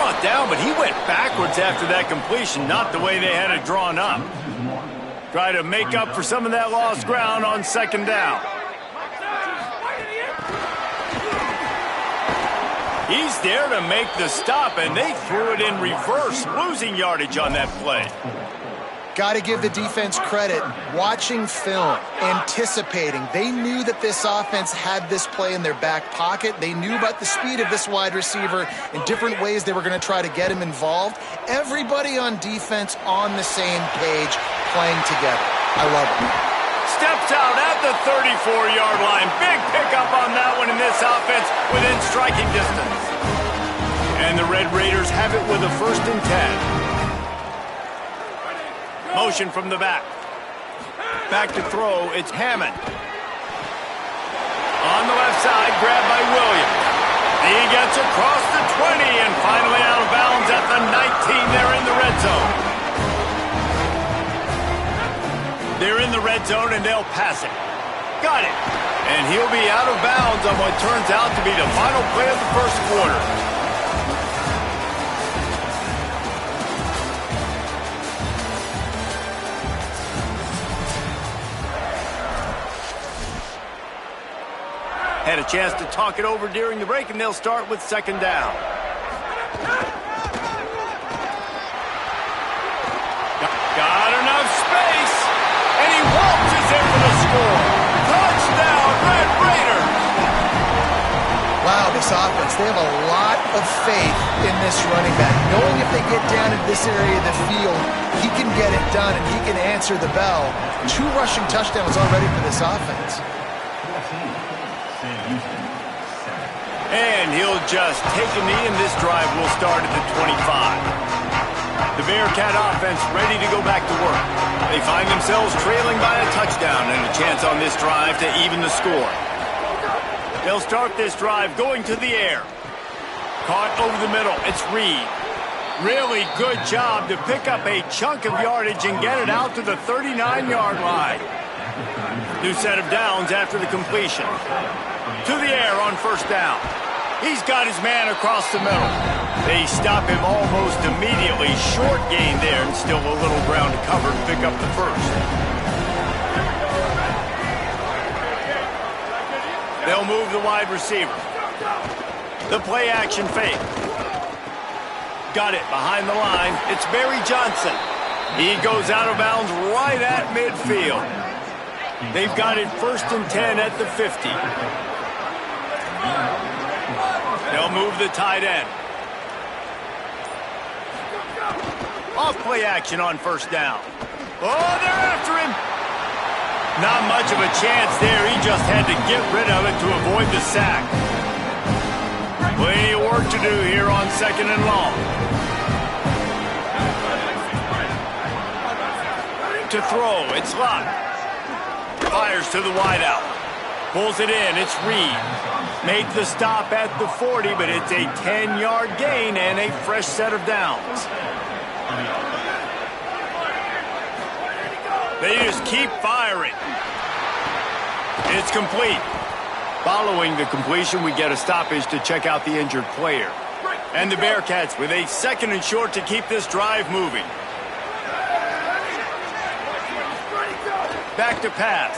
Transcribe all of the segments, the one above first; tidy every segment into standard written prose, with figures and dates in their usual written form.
brought down, but he went backwards after that completion, not the way they had it drawn up. Try to make up for some of that lost ground on second down. He's there to make the stop, and they threw it in reverse, losing yardage on that play. Got to give the defense credit. Watching film, anticipating. They knew that this offense had this play in their back pocket. They knew about the speed of this wide receiver in different ways they were going to try to get him involved. Everybody on defense on the same page, playing together. I love it. Steps out at the 34-yard line. Big pickup on that one in this offense within striking distance. And the Red Raiders have it with a 1st and 10. Motion from the back. Back to throw, it's Hammond. On the left side, grabbed by Williams. He gets across the 20 and finally out of bounds at the 19. They're in the red zone. They're in the red zone and they'll pass it. Got it. And he'll be out of bounds on what turns out to be the final play of the first quarter. Had a chance to talk it over during the break, and they'll start with second down. Got enough space, and he waltzes in for the score. Touchdown, Red Raiders! Wow, this offense, they have a lot of faith in this running back. Knowing if they get down in this area of the field, he can get it done, and he can answer the bell. 2 rushing touchdowns already for this offense. And he'll just take a knee, and this drive will start at the 25. The Bearcat offense ready to go back to work. They find themselves trailing by a touchdown and a chance on this drive to even the score. They'll start this drive going to the air. Caught over the middle. It's Reed. Really good job to pick up a chunk of yardage and get it out to the 39-yard line. New set of downs after the completion. To the air on first down. He's got his man across the middle. They stop him almost immediately. Short gain there and still a little ground to cover to pick up the first. They'll move the wide receiver. The play action fake. Got it behind the line. It's Barry Johnson. He goes out of bounds right at midfield. They've got it 1st and 10 at the 50. They'll move the tight end. Off play action on first down. Oh, they're after him. Not much of a chance there. He just had to get rid of it to avoid the sack. Plenty of work to do here on 2nd and long. To throw, it's Lott. Fires to the wideout. Pulls it in, it's Reed. Made the stop at the 40, but it's a 10-yard gain and a fresh set of downs. They just keep firing. It's complete. Following the completion, we get a stoppage to check out the injured player. And the Bearcats with a 2nd and short to keep this drive moving. Back to pass.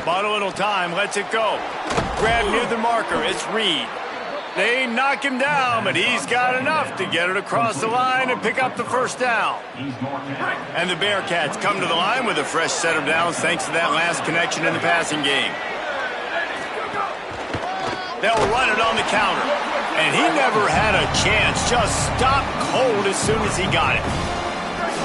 Bought a little time, lets it go. Grab near the marker, it's Reed. They knock him down, but he's got enough to get it across the line and pick up the first down. And the Bearcats come to the line with a fresh set of downs thanks to that last connection in the passing game. They'll run it on the counter. And he never had a chance, just stopped cold as soon as he got it.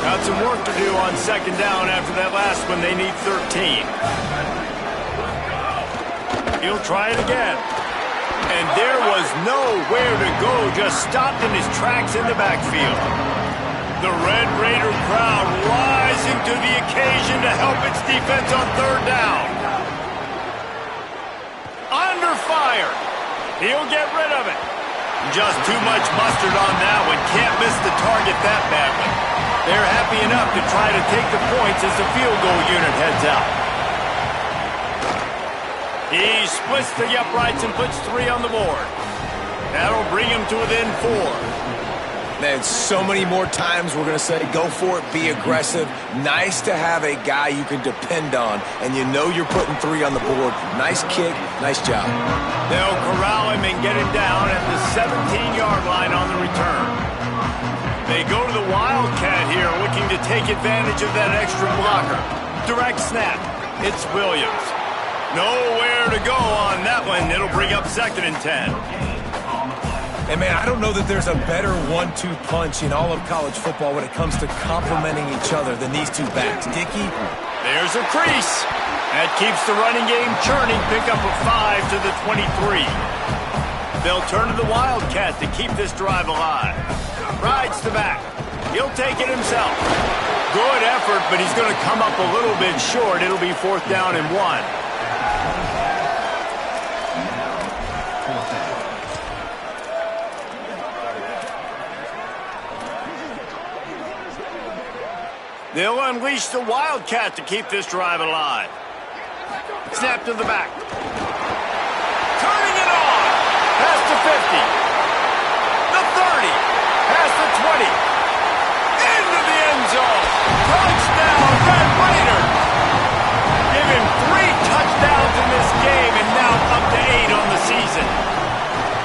Got some work to do on 2nd down after that last one. They need 13. He'll try it again. And there was nowhere to go, just stopped in his tracks in the backfield. The Red Raider crowd rising to the occasion to help its defense on 3rd down. Under fire. He'll get rid of it. Just too much mustard on that one. Can't miss the target that badly. They're happy enough to try to take the points as the field goal unit heads out. He splits the uprights and puts 3 on the board. That'll bring him to within 4. Man, so many more times we're going to say, go for it, be aggressive. Nice to have a guy you can depend on, and you know you're putting 3 on the board. Nice kick, nice job. They'll corral him and get him down at the 17-yard line on the return. They go to the Wildcat here, looking to take advantage of that extra blocker. Direct snap. It's Williams. Nowhere to go on that one. It'll bring up 2nd and 10. And, man, I don't know that there's a better 1-2 punch in all of college football when it comes to complementing each other than these two backs. Dickey. There's a crease. That keeps the running game churning. Pick up a 5 to the 23. They'll turn to the Wildcat to keep this drive alive. Rides the back. He'll take it himself. Good effort, but he's going to come up a little bit short. It'll be 4th down and 1. They'll unleash the Wildcat to keep this drive alive. Snap to the back. Turning it on. Past the 50. The 30. Past the 20. Into the end zone. Touchdown, Red Raiders. Give him 3 touchdowns in this game and now up to 8 on the season.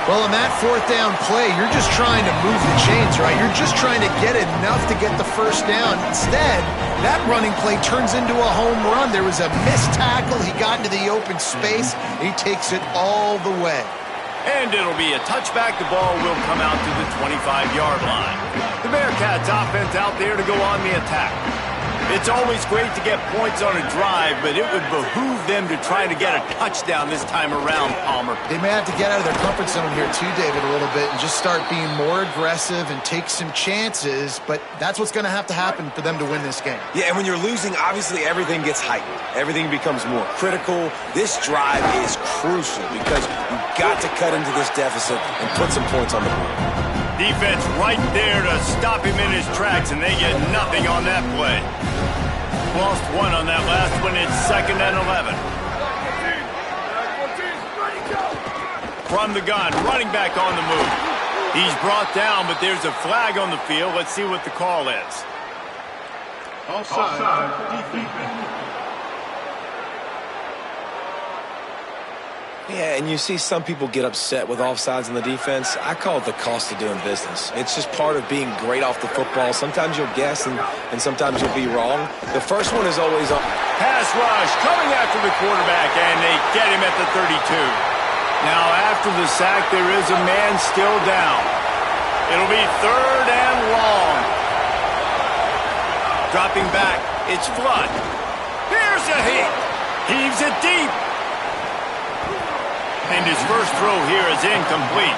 Well, in that 4th down play, you're just trying to move the chains, right? You're just trying to get enough to get the 1st down. Instead, that running play turns into a home run. There was a missed tackle. He got into the open space. He takes it all the way. And it'll be a touchback. The ball will come out to the 25-yard line. The Bearcats offense out there to go on the attack. It's always great to get points on a drive, but it would behoove them to try to get a touchdown this time around, Palmer. They may have to get out of their comfort zone here too, David, a little bit and just start being more aggressive and take some chances, but that's what's going to have to happen for them to win this game. Yeah, and when you're losing, obviously everything gets heightened. Everything becomes more critical. This drive is crucial because you've got to cut into this deficit and put some points on the board. Defense right there to stop him in his tracks, and they get nothing on that play. Lost 1 on that last one. It's 2nd and 11. From the gun, running back on the move. He's brought down, but there's a flag on the field. Let's see what the call is. Offside. Yeah, and you see some people get upset with offsides in the defense. I call it the cost of doing business. It's just part of being great off the football. Sometimes you'll guess and sometimes you'll be wrong. The first one is always on. Pass rush coming after the quarterback, and they get him at the 32. Now after the sack, there is a man still down. It'll be 3rd and long. Dropping back, it's Flood. Here's a hit. Heaves it deep. And his first throw here is incomplete.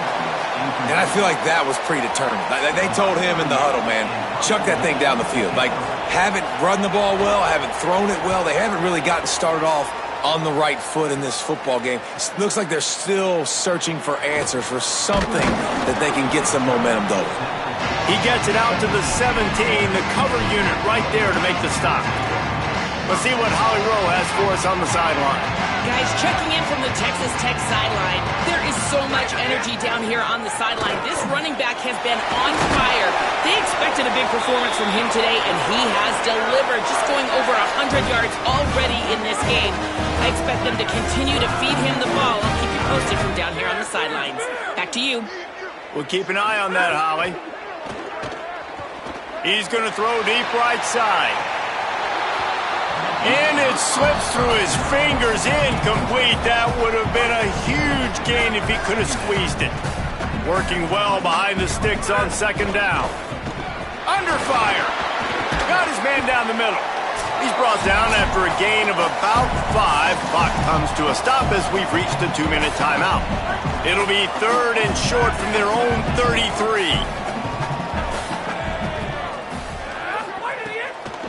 And I feel like that was predetermined. They told him in the huddle, man, chuck that thing down the field. Like, haven't run the ball well, haven't thrown it well. They haven't really gotten started off on the right foot in this football game. It looks like they're still searching for answers, for something that they can get some momentum going. He gets it out to the 17, the cover unit right there to make the stop. Let's see what Holly Rowe has for us on the sideline. Guys, checking in from the Texas Tech sideline. There is so much energy down here on the sideline. This running back has been on fire. They expected a big performance from him today, and he has delivered, just going over 100 yards already in this game. I expect them to continue to feed him the ball. I'll keep you posted from down here on the sidelines. Back to you. We'll keep an eye on that, Holly. He's going to throw deep right side. And it slips through his fingers, incomplete. That would have been a huge gain if he could have squeezed it. Working well behind the sticks on 2nd down. Under fire. Got his man down the middle. He's brought down after a gain of about 5. Clock comes to a stop as we've reached a 2-minute timeout. It'll be 3rd and short from their own 33.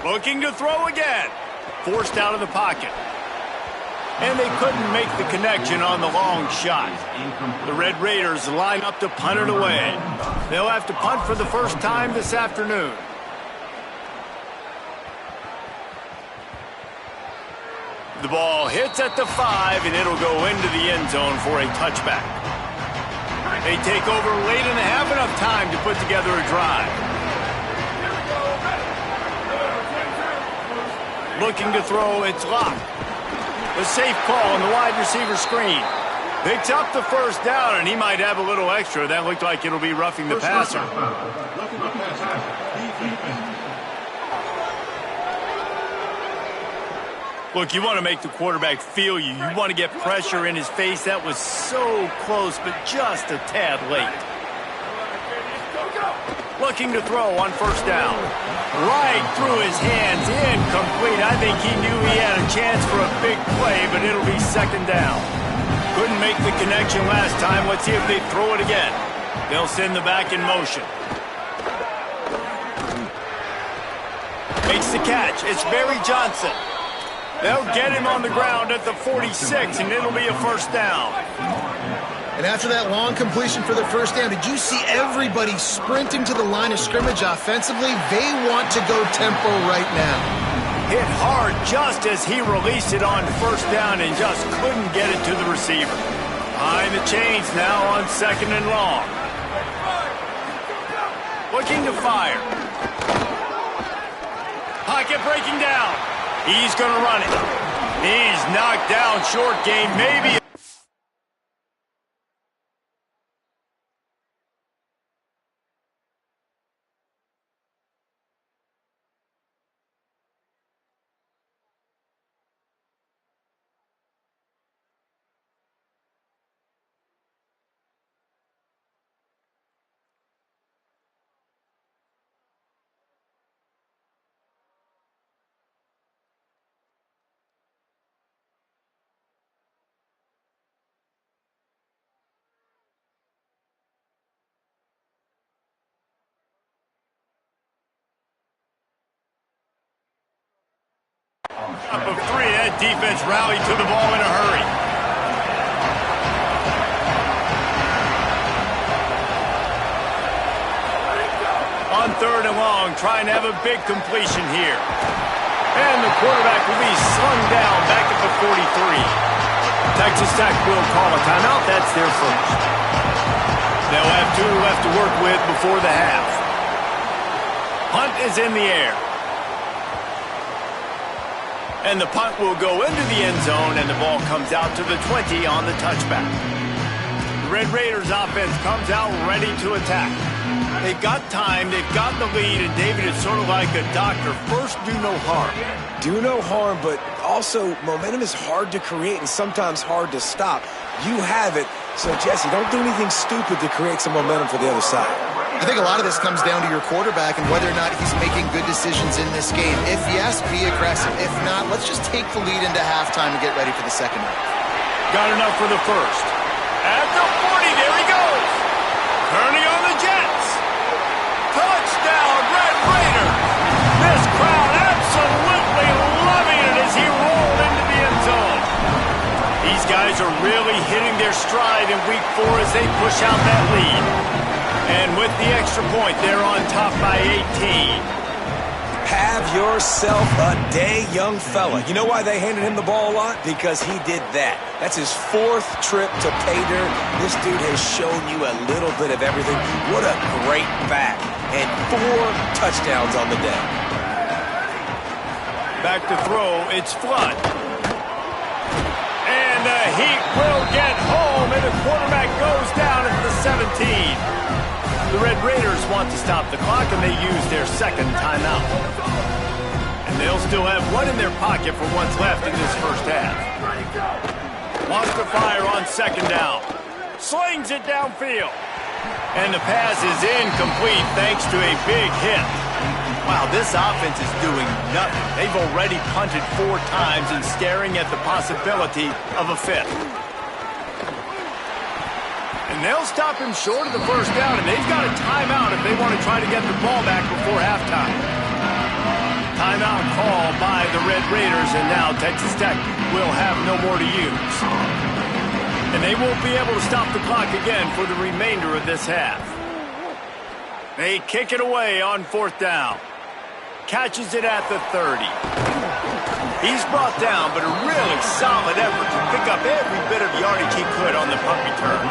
Looking to throw again. Forced out of the pocket. And they couldn't make the connection on the long shot. The Red Raiders line up to punt it away. They'll have to punt for the first time this afternoon. The ball hits at the 5, and it'll go into the end zone for a touchback. They take over late in the half, enough time to put together a drive. Looking to throw, it's locked. A safe call on the wide receiver screen. Picks up the first down, and he might have a little extra. That looked like it'll be roughing the passer. Look, you want to make the quarterback feel you. You want to get pressure in his face. That was so close, but just a tad late. Looking to throw on first down. Right through his hands, incomplete. I think he knew he had a chance for a big play, but it'll be second down. Couldn't make the connection last time. Let's see if they throw it again. They'll send the back in motion. Makes the catch. It's Barry Johnson. They'll get him on the ground at the 46, and it'll be a first down. And after that long completion for the first down, did you see everybody sprinting to the line of scrimmage offensively? They want to go tempo right now. Hit hard just as he released it on first down and just couldn't get it to the receiver. Behind the chains now on second and long. Looking to fire. Pocket breaking down. He's going to run it. He's knocked down short game, maybe. Up of three, that defense rallied to the ball in a hurry. On third and long, trying to have a big completion here. And the quarterback will be slung down back at the 43. Texas Tech will call a timeout. That's their first. They'll have two left to work with before the half. Punt is in the air. And the punt will go into the end zone, and the ball comes out to the 20 on the touchback. The Red Raiders offense comes out ready to attack. They've got time, they've got the lead, and David is sort of like a doctor. First, do no harm. Do no harm, but also momentum is hard to create and sometimes hard to stop. You have it, so Jesse, don't do anything stupid to create some momentum for the other side. I think a lot of this comes down to your quarterback and whether or not he's making good decisions in this game. If yes, be aggressive. If not, let's just take the lead into halftime and get ready for the second half. Got enough for the first. At the 40, there he goes. Turning on the Jets. Touchdown, Red Raiders. This crowd absolutely loving it as he rolled into the end zone. These guys are really hitting their stride in week 4 as they push out that lead. And with the extra point, they're on top by 18. Have yourself a day, young fella. You know why they handed him the ball a lot? Because he did that. That's his 4th trip to pay dirt. This dude has shown you a little bit of everything. What a great back. And 4 touchdowns on the day. Back to throw, it's Flood. And the Heat will get home, and the quarterback goes down at the 17. The Red Raiders want to stop the clock, and they use their second timeout. And they'll still have one in their pocket for what's left in this first half. Wants to fire on second down. Slings it downfield. And the pass is incomplete thanks to a big hit. Wow, this offense is doing nothing. They've already punted 4 times and staring at the possibility of a 5th. And they'll stop him short of the first down, and they've got a timeout if they want to try to get the ball back before halftime. Timeout call by the Red Raiders, and now Texas Tech will have no more to use. And they won't be able to stop the clock again for the remainder of this half. They kick it away on 4th down. Catches it at the 30. He's brought down, but a really solid effort to pick up every bit of yardage he could on the punt return.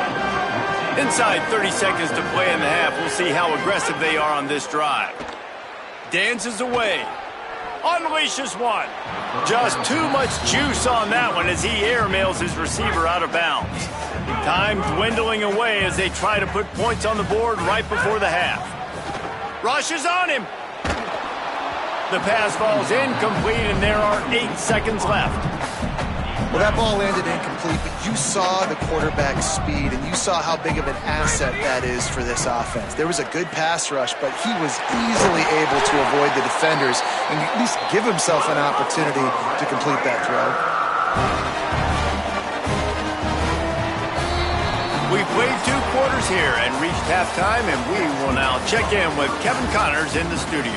Inside 30 seconds to play in the half. We'll see how aggressive they are on this drive. Dances away. Unleashes one. Just too much juice on that one as he airmails his receiver out of bounds. Time dwindling away as they try to put points on the board right before the half. Rushes on him. The pass falls incomplete, and there are 8 seconds left. Well, that ball landed incomplete, but you saw the quarterback's speed, and you saw how big of an asset that is for this offense. There was a good pass rush, but he was easily able to avoid the defenders and at least give himself an opportunity to complete that throw. We've played 2 quarters here and reached halftime, and we will now check in with Kevin Connors in the studio.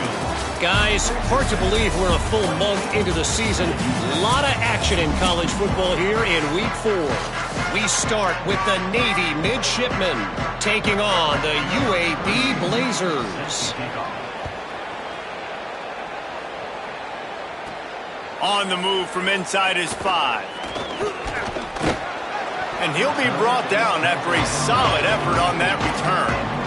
Guys, hard to believe we're a full month into the season. A lot of action in college football here in Week 4. We start with the Navy Midshipmen taking on the UAB Blazers. On the move from inside his 5. And he'll be brought down after a solid effort on that return.